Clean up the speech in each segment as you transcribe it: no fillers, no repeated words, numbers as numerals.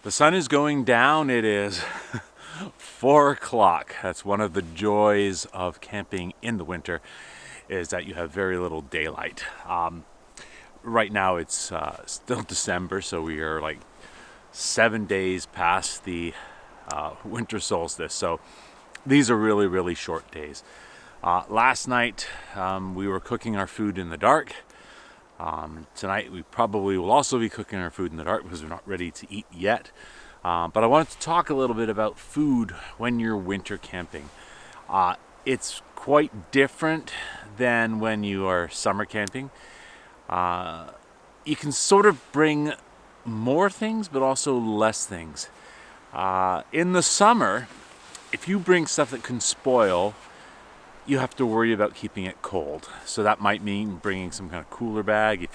The sun is going down. It is 4 o'clock. That's one of the joys of camping in the winter, is that you have very little daylight. Right now it's still December, so we are like 7 days past the winter solstice. So these are really, really short days. Last night we were cooking our food in the dark. Tonight we probably will also be cooking our food in the dark because we're not ready to eat yet. But I wanted to talk a little bit about food when you're winter camping. It's quite different than when you are summer camping. You can sort of bring more things, but also less things. In the summer, if you bring stuff that can spoil, you have to worry about keeping it cold. So that might mean bringing some kind of cooler bag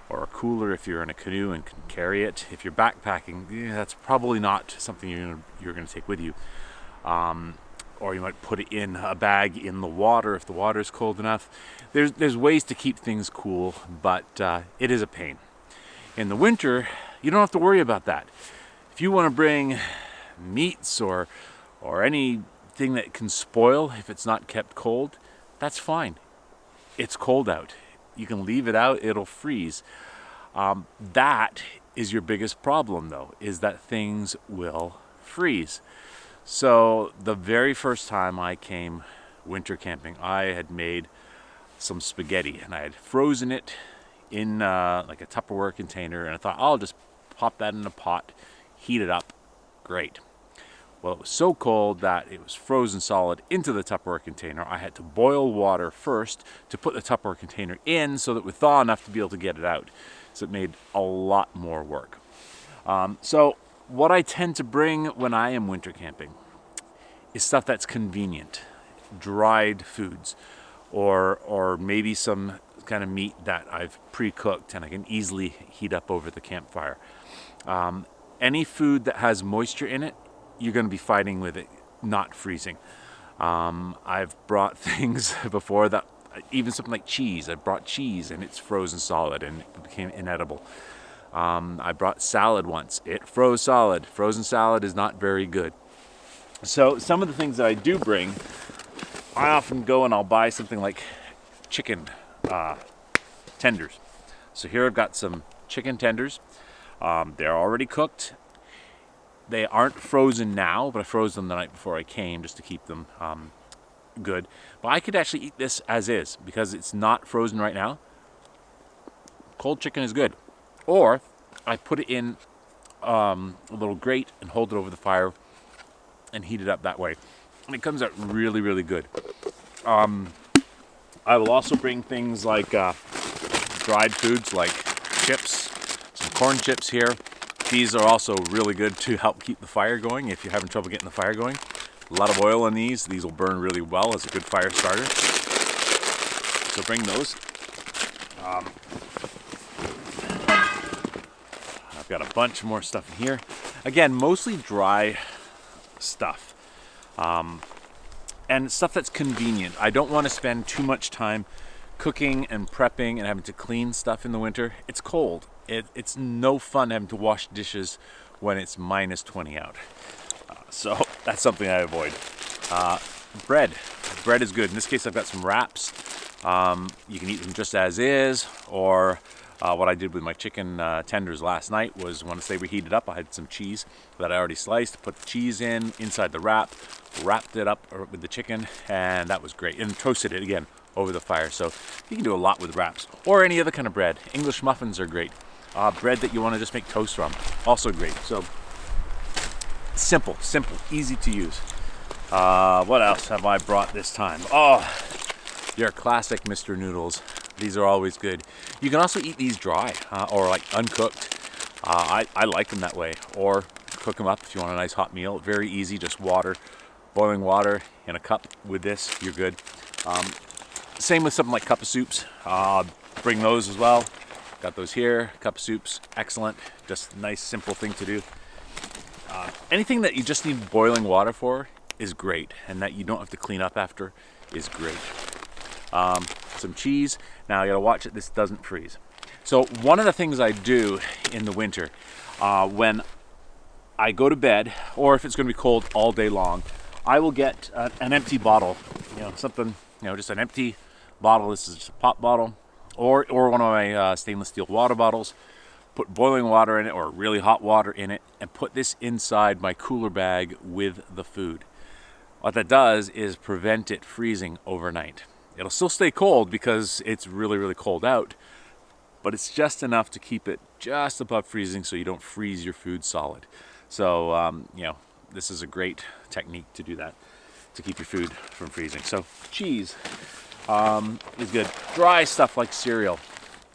or a cooler if you're in a canoe and can carry it. If you're backpacking, that's probably not something you're going to take with you. Or you might put it in a bag in the water if the water is cold enough. There's ways to keep things cool, but it is a pain. In the winter, you don't have to worry about that. If you want to bring meats or anything that can spoil if it's not kept cold, that's fine. It's cold out. You can leave it out, it'll freeze. That is your biggest problem, though, is that things will freeze. So the very first time I came winter camping, I had made some spaghetti and I had frozen it in like a Tupperware container, and I thought I'll just pop that in a pot, heat it up. Great. Well, it was so cold that it was frozen solid into the Tupperware container. I had to boil water first to put the Tupperware container in so that it would thaw enough to be able to get it out. So it made a lot more work. So what I tend to bring when I am winter camping is stuff that's convenient. Dried foods or maybe some kind of meat that I've pre-cooked and I can easily heat up over the campfire. Any food that has moisture in it, you're going to be fighting with it not freezing. I've brought things before that, even something like cheese. I brought cheese and it's frozen solid and it became inedible. I brought salad once. It froze solid. Frozen salad is not very good. So some of the things that I do bring, I often go and I'll buy something like chicken tenders. So here I've got some chicken tenders. They're already cooked. They aren't frozen now, but I froze them the night before I came just to keep them good. But I could actually eat this as is because it's not frozen right now. Cold chicken is good. Or I put it in a little grate and hold it over the fire and heat it up that way. And it comes out really, really good. I will also bring things like dried foods like chips, some corn chips here. These are also really good to help keep the fire going if you're having trouble getting the fire going. A lot of oil in these. These will burn really well as a good fire starter. So bring those. I've got a bunch more stuff in here. Again, mostly dry stuff. And stuff that's convenient. I don't want to spend too much time cooking and prepping and having to clean stuff in the winter. It's cold. It's no fun having to wash dishes when it's minus 20 out. So that's something I avoid. Bread. Bread is good. In this case, I've got some wraps. You can eat them just as is, or what I did with my chicken tenders last night was once they were heated up, I had some cheese that I already sliced, put the cheese inside the wrap, wrapped it up with the chicken, and that was great. And toasted it again over the fire. So you can do a lot with wraps or any other kind of bread. English muffins are great. Bread that you want to just make toast from, also great. So simple, easy to use. What else have I brought this time? Oh, your classic Mr. Noodles. These are always good. You can also eat these dry or like uncooked. I like them that way. Or cook them up if you want a nice hot meal. Very easy, just water, boiling water in a cup with this, you're good. Same with something like cup of soups. Bring those as well. Got those here, cup of soups, excellent. Just a nice, simple thing to do. Anything that you just need boiling water for is great, and that you don't have to clean up after is great. Some cheese. Now you gotta watch it, this doesn't freeze. So one of the things I do in the winter, when I go to bed, or if it's going to be cold all day long, I will get an empty bottle, something, just an empty bottle. This is just a pop bottle, or one of my stainless steel water bottles. Put boiling water in it, or really hot water in it, and put this inside my cooler bag with the food. What that does is prevent it freezing overnight. It'll still stay cold because it's really, really cold out, but it's just enough to keep it just above freezing so you don't freeze your food solid. So, this is a great technique to do that, to keep your food from freezing. So cheese is good. Dry stuff like cereal,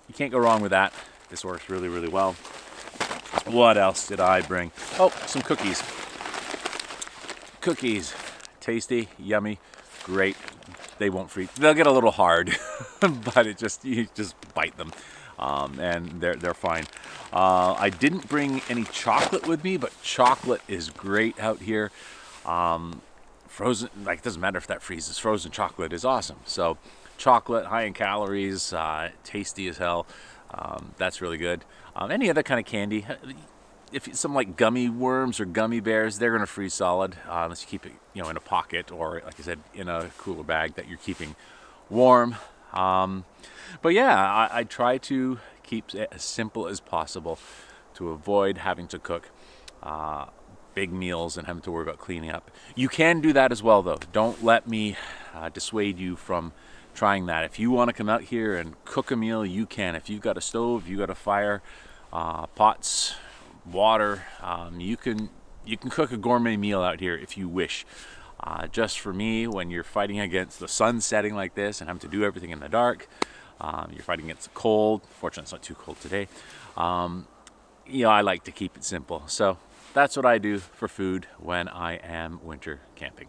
you can't go wrong with that. This works really, really well. What else did I bring? Oh, some cookies. Cookies, tasty, yummy, great. They won't freeze. They'll get a little hard, but you just bite them, and they're fine. I didn't bring any chocolate with me, but chocolate is great out here. Frozen, it doesn't matter if that freezes. Frozen chocolate is awesome. So, chocolate, high in calories, tasty as hell. That's really good. Any other kind of candy, if some like gummy worms or gummy bears, they're going to freeze solid unless you keep it, in a pocket, or like I said, in a cooler bag that you're keeping warm. But yeah, I try to keep it as simple as possible to avoid having to cook big meals and having to worry about cleaning up. You can do that as well, though. Don't let me dissuade you from trying that. If you want to come out here and cook a meal, you can. If you've got a stove, you got a fire, pots, water, you can cook a gourmet meal out here if you wish. Just for me, when you're fighting against the sun setting like this and having to do everything in the dark, you're fighting against the cold. Fortunately, it's not too cold today. I like to keep it simple. So that's what I do for food when I am winter camping.